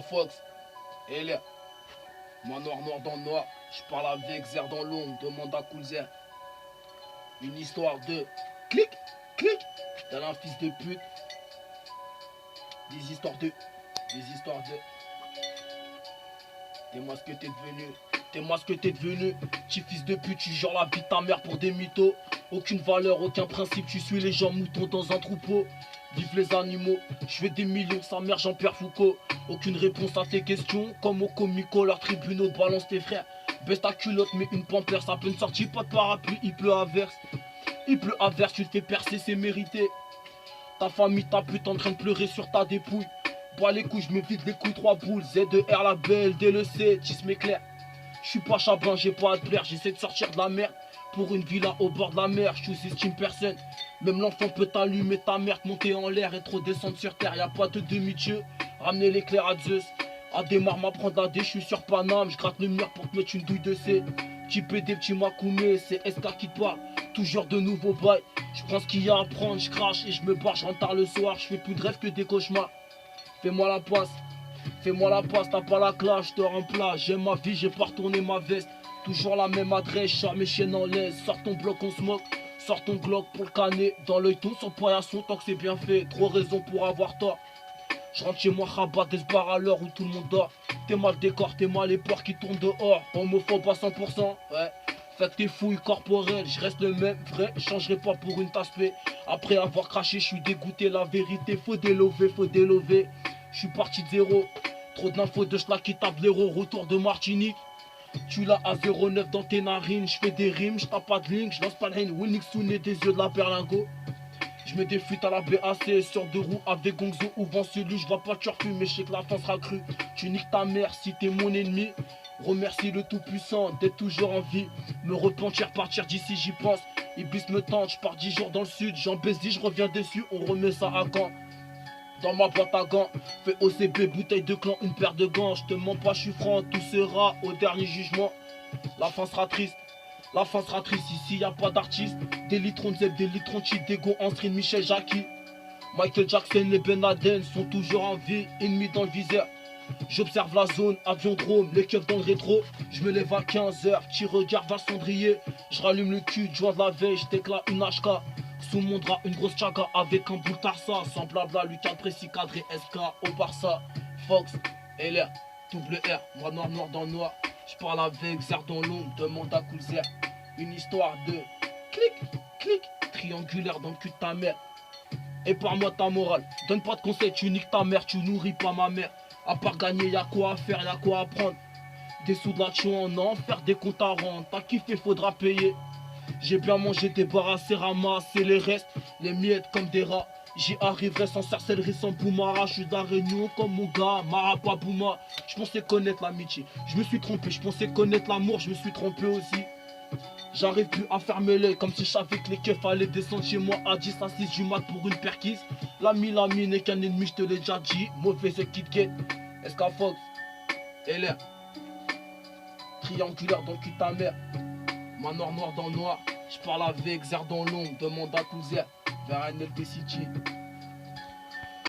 Fox, et l'air. Moi noir dans le noir, je parle avec Zer dans l'ombre, demande à Coulzer. Une histoire de clic, clic, t'as un fils de pute. Des histoires de. Dis-moi ce que t'es devenu. Dis-moi ce que t'es devenu. Petit fils de pute, tu jures la vie de ta mère pour des mythos. Aucune valeur, aucun principe, tu suis les gens moutons dans un troupeau. Vive les animaux, je veux des millions, sa mère Jean-Pierre Foucault. Aucune réponse à tes questions, comme au comico, leurs tribunaux balance tes frères. Baisse ta culotte, mais une pampers à peine sortie, pas de parapluie, il pleut à verse. Il pleut à verse, tu te fais percer, c'est mérité. Ta famille, ta pute en train de pleurer sur ta dépouille. Bois les couilles, je me vide les couilles, 3 boules. Z2R, la belle, DLC, tis m'éclaire. Je suis pas chabin, j'ai pas à te plaire, j'essaie de sortir de la merde. Pour une villa au bord de la mer, je sous-estime personne. Même l'enfant peut t'allumer ta mère, monter en l'air et trop descendre sur terre. Y'a pas de demi-dieu, ramener l'éclair à Zeus. À démarre m'apprendre à dé, je suis sur Paname, je gratte le mur pour te mettre une douille de C. Petit PD, petit Makoumé, c'est SK qui te parle. Toujours de nouveaux bails, je prends ce qu'il y a à prendre, je crache et je me barre, je rentre tard le soir, je fais plus de rêves que des cauchemars. Fais-moi la passe, t'as pas la classe, je te remplace. J'aime ma vie, j'ai pas retourné ma veste. Toujours la même adresse, char mes chiennes en laisse. Sors ton bloc, on se moque. Sors ton Glock pour le canner. Dans l'œil ton sur paillasson, tant que c'est bien fait. Trop raison pour avoir tort. Je rentre chez moi, rabat des bars à l'heure où tout le monde dort. T'es mal décor, t'es mal les porcs qui tournent dehors. Homophobe à 100%, ouais. Faites tes fouilles corporelles, je reste le même vrai, je changerai pas pour une tasse paix. Après avoir craché, je suis dégoûté, la vérité, faut délover. Je suis parti de zéro, trop d'infos de schlag qui tape l'héros, retour de Martinique. Tu l'as à 0,9 dans tes narines, je fais des rimes, je tape pas de ligne, je lance pas de haine, Winix Souné des yeux de la berlingot. Je mets des fuites à la BAC sur deux roues avec Gongzo ou vent celui, je vois pas de turfu mais je sais que la fin sera crue. Tu niques ta mère si t'es mon ennemi. Remercie le tout puissant d'être toujours en vie. Me repentir, partir d'ici j'y pense. Ibis me tente, je pars 10 jours dans le sud. J'en baisse 10, je reviens dessus, on remet ça à quand. Dans ma boîte à gants, fais OCB, bouteille de clan, une paire de gants. Je te mens pas, je suis franc, tout sera au dernier jugement. La fin sera triste. Ici y a pas d'artiste. Des litrons de zeb, des litrons de cheat, des go en stream, Michel Jackie. Michael Jackson et Ben Laden sont toujours en vie, ennemis dans le viseur. J'observe la zone, avion drone, les keufs dans le rétro. Je me lève à 15h, petit regard vers le cendrier. Je rallume le cul, joint de la veille, je déclare une HK. Sous mon drap, une grosse chaga avec un boule tarsa. Sans blabla, Lucas précis cadré SK au Barça. Fox, LR, double R, moi noir dans le noir. Je parle avec Zer dans l'ombre, demande à Coulzer. Une histoire de clic, clic, triangulaire dans le cul de ta mère. Épargne-moi ta morale, donne pas de conseils, tu niques ta mère, tu nourris pas ma mère. À part gagner, y'a quoi à faire, y'a quoi à prendre. Des sous de l'action en enfer, des comptes à rendre. T'as kiffé, faudra payer. J'ai bien mangé, débarrassé, ramassé les restes, les miettes comme des rats. J'y arriverai sans sorcellerie, sans boumara. Je suis de la Réunion comme mon gars, Marapa Bouma. Je pensais connaître l'amitié, je me suis trompé. Je pensais connaître l'amour, je me suis trompé aussi. J'arrive plus à fermer l'œil comme si je savais que les keufs allaient descendre chez moi à 10 à 6 du mat pour une perquise. L'ami n'est qu'un ennemi, je te l'ai déjà dit. Mauvais c'est Kit Kat, SK Fox, LR. Triangulaire dans le cul de ta mère. Ma noir dans le noir. Je parle avec Zer dans l'ombre, demande à Coulzer. Vers NLT City.